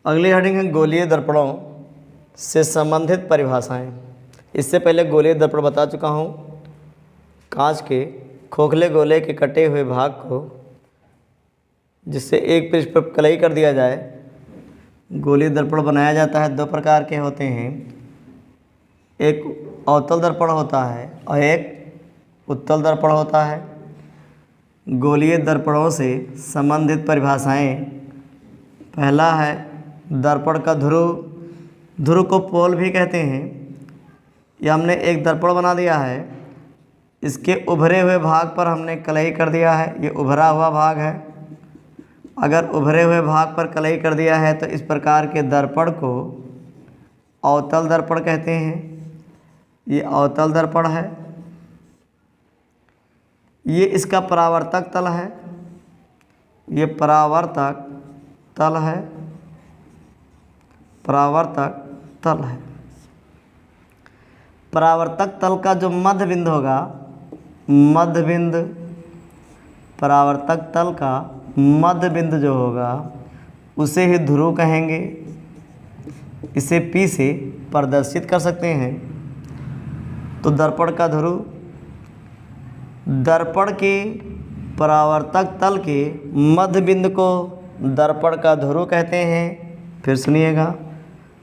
अगली हेडिंग है गोलीय दर्पणों से संबंधित परिभाषाएं। इससे पहले गोलीय दर्पण बता चुका हूँ। कांच के खोखले गोले के कटे हुए भाग को जिससे एक पृष्ठ पर कलई कर दिया जाए गोलीय दर्पण बनाया जाता है। दो प्रकार के होते हैं, एक अवतल दर्पण होता है और एक उत्तल दर्पण होता है। गोलीय दर्पणों से संबंधित परिभाषाएं। पहला है दर्पण का ध्रुव। ध्रुव को पोल भी कहते हैं। यह हमने एक दर्पण बना दिया है, इसके उभरे हुए भाग पर हमने कलई कर दिया है। ये उभरा हुआ भाग है। अगर उभरे हुए भाग पर कलई कर दिया है तो इस प्रकार के दर्पण को अवतल दर्पण कहते हैं। ये अवतल दर्पण है। ये इसका परावर्तक तल है। ये परावर्तक तल है। परावर्तक तल है। परावर्तक तल का जो मध्य बिंदु होगा, मध्य बिंदु, परावर्तक तल का मध्य बिंदु जो होगा उसे ही ध्रुव कहेंगे। इसे P से प्रदर्शित कर सकते हैं। तो दर्पण का ध्रुव, दर्पण के परावर्तक तल के मध्य बिंदु को दर्पण का ध्रुव कहते हैं। फिर सुनिएगा,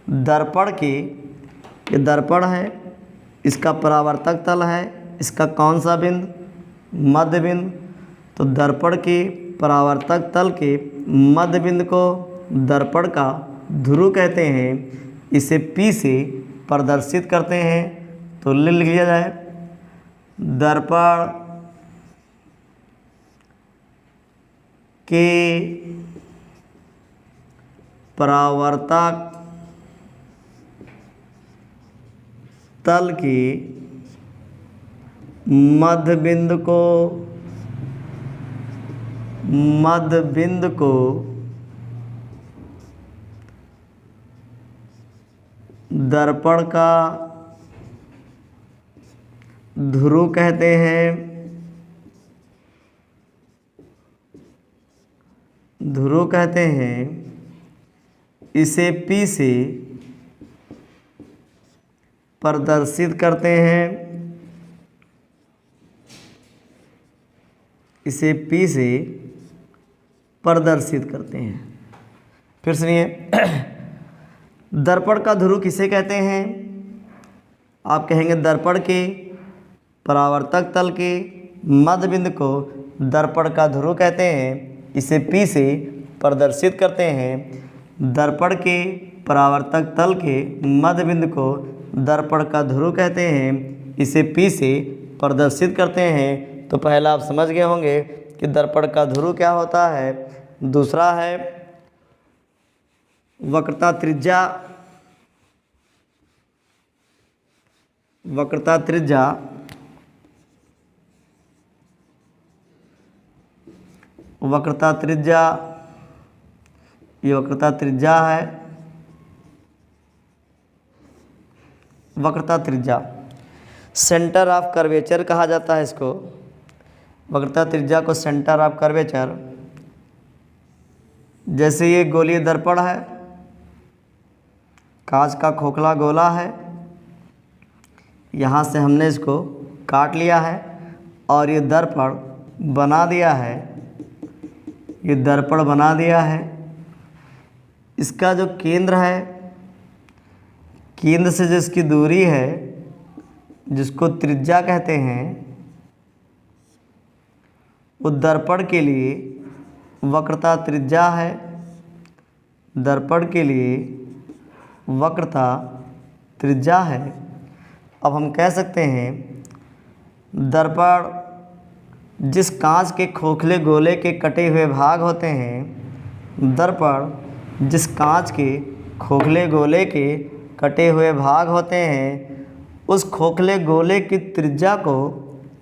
दर्पण के, ये दर्पण है, इसका परावर्तक तल है, इसका कौन सा बिंदु? मध्य बिंदु। तो दर्पण के परावर्तक तल के मध्य बिंदु को दर्पण का ध्रुव कहते हैं। इसे P से प्रदर्शित करते हैं। तो लिख लिया जाए, दर्पण के परावर्तक तल के मध्य बिंदु को दर्पण का ध्रुव कहते हैं। ध्रुव कहते हैं। इसे P से प्रदर्शित करते हैं। इसे P से प्रदर्शित करते हैं। फिर सुनिए, दर्पण का ध्रुव किसे कहते हैं? आप कहेंगे दर्पण के परावर्तक तल के मध्य बिंदु को दर्पण का ध्रुव कहते हैं। इसे P से प्रदर्शित करते हैं। दर्पण के परावर्तक तल के मध्य बिंदु को दर्पण का ध्रुव कहते हैं। इसे P से प्रदर्शित करते हैं। तो पहला आप समझ गए होंगे कि दर्पण का ध्रुव क्या होता है। दूसरा है वक्रता त्रिज्या। वक्रता त्रिज्या, वक्रता त्रिज्या, ये वक्रता त्रिज्या है। वक्रता त्रिज्या सेंटर ऑफ कर्वेचर कहा जाता है इसको। वक्रता त्रिज्या को सेंटर ऑफ कर्वेचर। जैसे ये गोलीय दर्पण है, कांच का खोखला गोला है, यहाँ से हमने इसको काट लिया है और ये दर्पण बना दिया है। ये दर्पण बना दिया है। इसका जो केंद्र है, केंद्र से जो इसकी दूरी है जिसको त्रिज्या कहते हैं, वो दर्पण के लिए वक्रता त्रिज्या है। दर्पण के लिए वक्रता त्रिज्या है। अब हम कह सकते हैं दर्पण जिस कांच के खोखले गोले के कटे हुए भाग होते हैं, दर्पण जिस कांच के खोखले गोले के कटे हुए भाग होते हैं, उस खोखले गोले की त्रिज्या को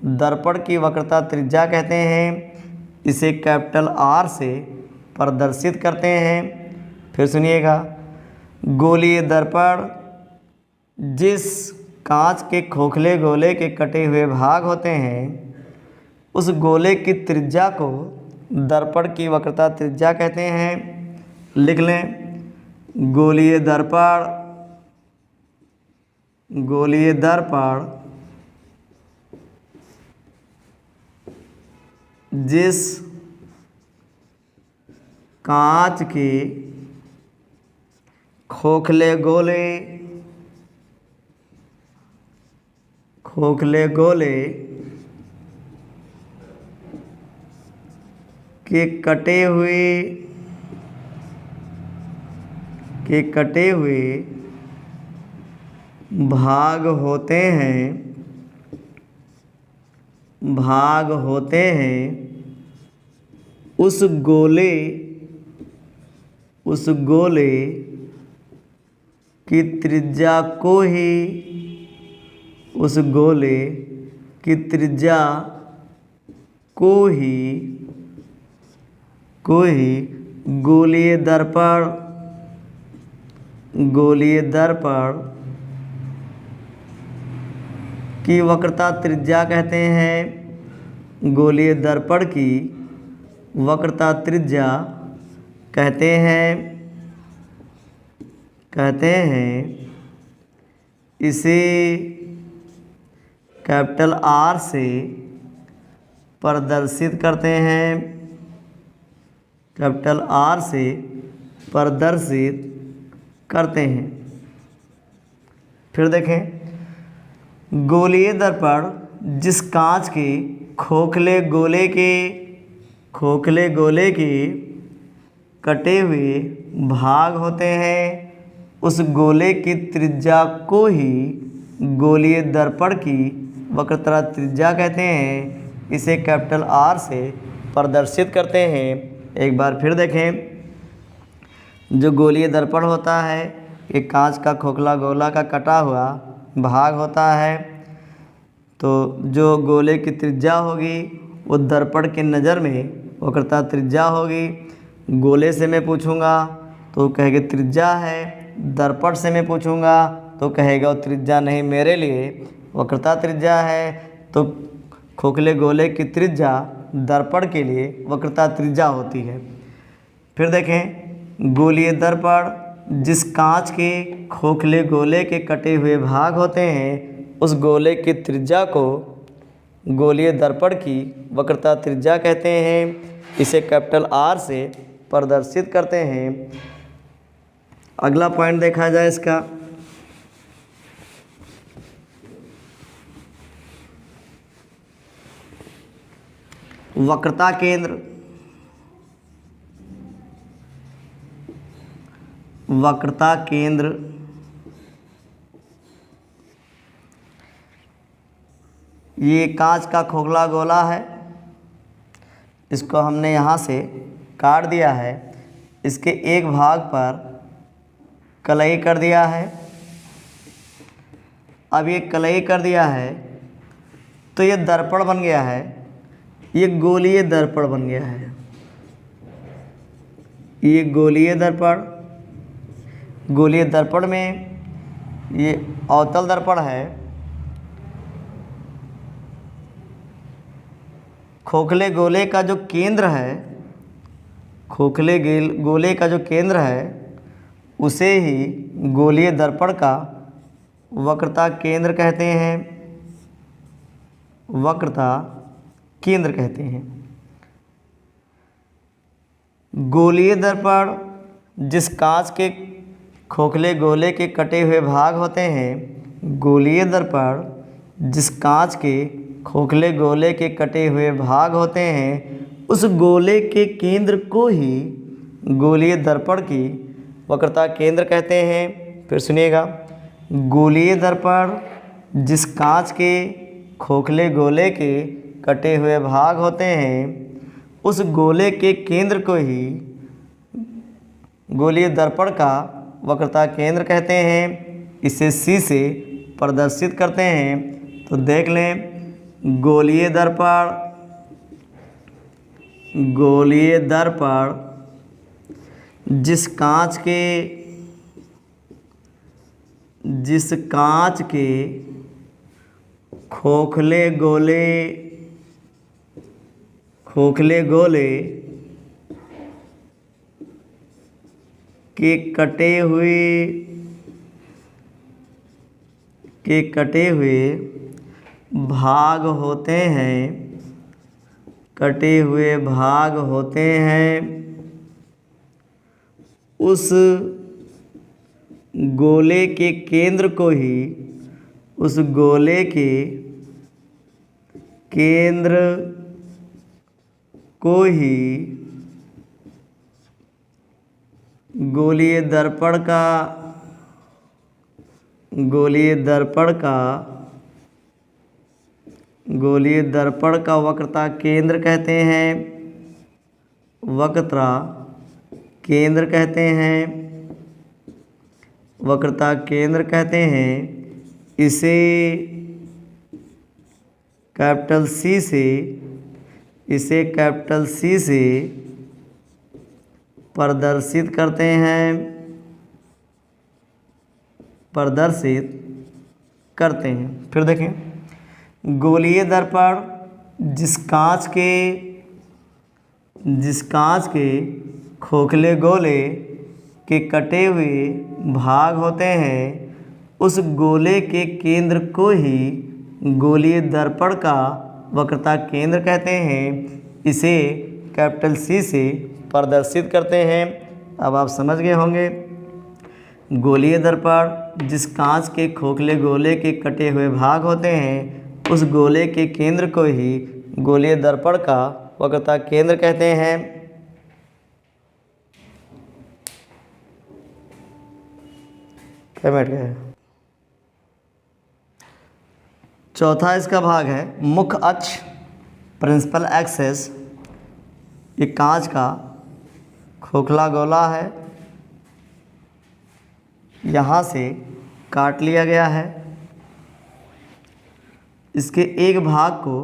दर्पण की वक्रता त्रिज्या कहते हैं। इसे कैपिटल R से प्रदर्शित करते हैं। फिर सुनिएगा, गोलीय दर्पण जिस कांच के खोखले गोले के कटे हुए भाग होते हैं, उस गोले की त्रिज्या को दर्पण की वक्रता त्रिज्या कहते हैं। लिख लें, गोलीय दर्पण, गोलीय दर्पण जिस कांच के खोखले गोले, खोखले गोले के कटे हुए भाग होते हैं, भाग होते हैं, उस गोले की त्रिज्या को ही, उस गोले की त्रिज्या को ही गोलीय दर्पण, गोलीय दर्पण की वक्रता त्रिज्या कहते हैं। गोलीय दर्पण की वक्रता त्रिज्या कहते हैं। इसे कैपिटल आर से प्रदर्शित करते हैं, कैपिटल आर से प्रदर्शित करते हैं। फिर देखें, गोलीय दर्पण जिस कांच के खोखले गोले के कटे हुए भाग होते हैं, उस गोले की त्रिज्या को ही गोलीय दर्पण की वक्रता त्रिज्या कहते हैं। इसे कैपिटल आर से प्रदर्शित करते हैं। एक बार फिर देखें, जो गोलीय दर्पण होता है ये कांच का खोखला गोला का कटा हुआ भाग होता है। तो जो गोले की त्रिज्या होगी वो दर्पण के नज़र में वक्रता त्रिज्या होगी। गोले से मैं पूछूंगा तो कहेगा त्रिज्या है, दर्पण से मैं पूछूंगा तो कहेगा वो त्रिज्या नहीं, मेरे लिए वक्रता त्रिज्या है। तो खोखले गोले की त्रिज्या दर्पण के लिए वक्रता त्रिज्या होती है। फिर देखें, गोलीय दर्पण जिस कांच के खोखले गोले के कटे हुए भाग होते हैं, उस गोले की त्रिज्या को गोलीय दर्पण की वक्रता त्रिज्या कहते हैं। इसे कैपिटल आर से प्रदर्शित करते हैं। अगला पॉइंट देखा जाए इसका, वक्रता केंद्र। वक्रता केंद्र ये कांच का खोखला गोला है, इसको हमने यहाँ से काट दिया है, इसके एक भाग पर कलई कर दिया है। अब ये कलई कर दिया है तो ये दर्पण बन गया है, ये गोलीय दर्पण बन गया है। ये गोलीय दर्पण, गोलीय दर्पण में ये अवतल दर्पण है, खोखले गोले का जो केंद्र है, खोखले गोले का जो केंद्र है उसे ही गोलीय दर्पण का वक्रता केंद्र कहते हैं, वक्रता केंद्र कहते हैं। गोलीय दर्पण जिस कांच के खोखले गोले के कटे हुए भाग होते हैं, गोलीय दर्पण जिस कांच के खोखले गोले के कटे हुए भाग होते हैं, उस गोले के केंद्र को ही गोलीय दर्पण की वक्रता केंद्र कहते हैं। फिर सुनिएगा, गोलीय दर्पण जिस कांच के खोखले गोले के कटे हुए भाग होते हैं, उस गोले के केंद्र को ही गोलीय दर्पण का वक्रता केंद्र कहते हैं। इसे सी से प्रदर्शित करते हैं। तो देख लें, गोलीय दर्पण, गोलीय दर्पण जिस कांच के खोखले गोले के कटे हुए भाग होते हैं, कटे हुए भाग होते हैं, उस गोले के केंद्र को ही, उस गोले के केंद्र को ही गोलीय दर्पण का वक्रता केंद्र कहते हैं, वक्रता केंद्र कहते हैं। इसे कैपिटल सी से प्रदर्शित करते हैं। फिर देखें, गोलीय दर्पण जिस कांच के खोखले गोले के कटे हुए भाग होते हैं, उस गोले के केंद्र को ही गोलीय दर्पण का वक्रता केंद्र कहते हैं। इसे कैपिटल सी से प्रदर्शित करते हैं। अब आप समझ गए होंगे, गोलीय दर्पण जिस कांच के खोखले गोले के कटे हुए भाग होते हैं, उस गोले के केंद्र को ही गोलीय दर्पण का वक्रता केंद्र कहते हैं। क्या बैठ गया? चौथा इसका भाग है मुख्य अक्ष, प्रिंसिपल एक्सिस। ये कांच का खोखला गोला है, यहाँ से काट लिया गया है। इसके एक भाग को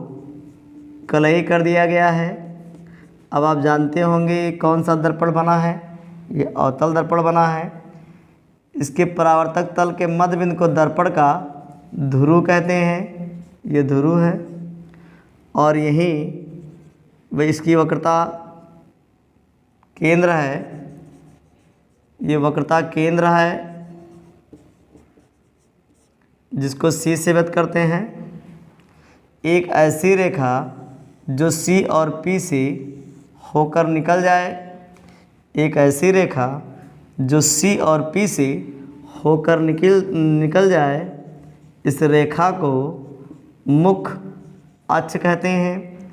कलई कर दिया गया है। अब आप जानते होंगे कौन सा दर्पण बना है, ये अवतल दर्पण बना है। इसके परावर्तक तल के मध्य बिंदु को दर्पण का ध्रुव कहते हैं, ये ध्रुव है। और यही वह इसकी वक्रता केंद्र है, ये वक्रता केंद्र है जिसको सी से व्यक्त करते हैं। एक ऐसी रेखा जो सी और पी से होकर निकल जाए, एक ऐसी रेखा जो सी और पी से होकर निकल जाए, इस रेखा को मुख्य अक्ष कहते हैं।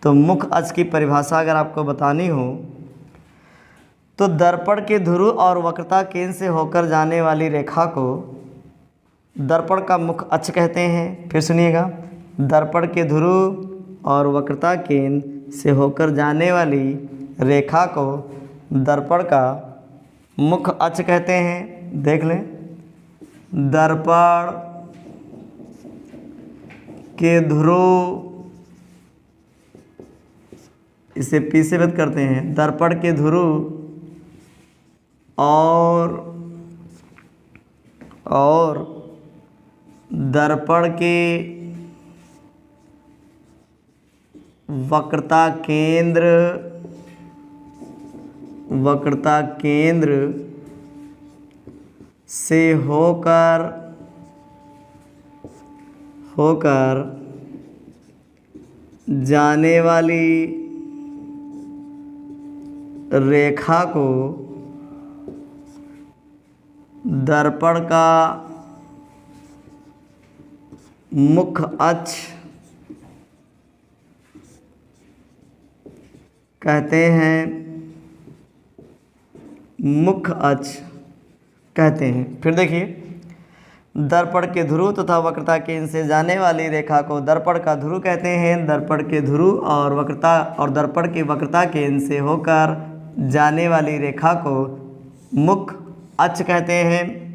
तो मुख्य अक्ष की परिभाषा अगर आपको बतानी हो तो दर्पण के ध्रुव और वक्रता केंद्र से होकर जाने वाली रेखा को दर्पण का मुख्य अक्ष कहते हैं। फिर सुनिएगा, दर्पण के ध्रुव और वक्रता केंद्र से होकर जाने वाली रेखा को दर्पण का मुख्य अक्ष कहते हैं। देख लें, दर्पण के ध्रुव, इसे पी से व्यक्त करते हैं, दर्पण के ध्रुव और दर्पण के वक्रता केंद्र से होकर जाने वाली रेखा को दर्पण का मुख्य अक्ष कहते हैं, मुख्य अक्ष कहते हैं। फिर देखिए, दर्पण के ध्रुव तथा वक्रता केंद्र से जाने वाली रेखा को दर्पण का ध्रुव कहते हैं। दर्पण के ध्रुव और दर्पण के वक्रता केंद्र से होकर जाने वाली रेखा को मुख्य अक्ष कहते हैं।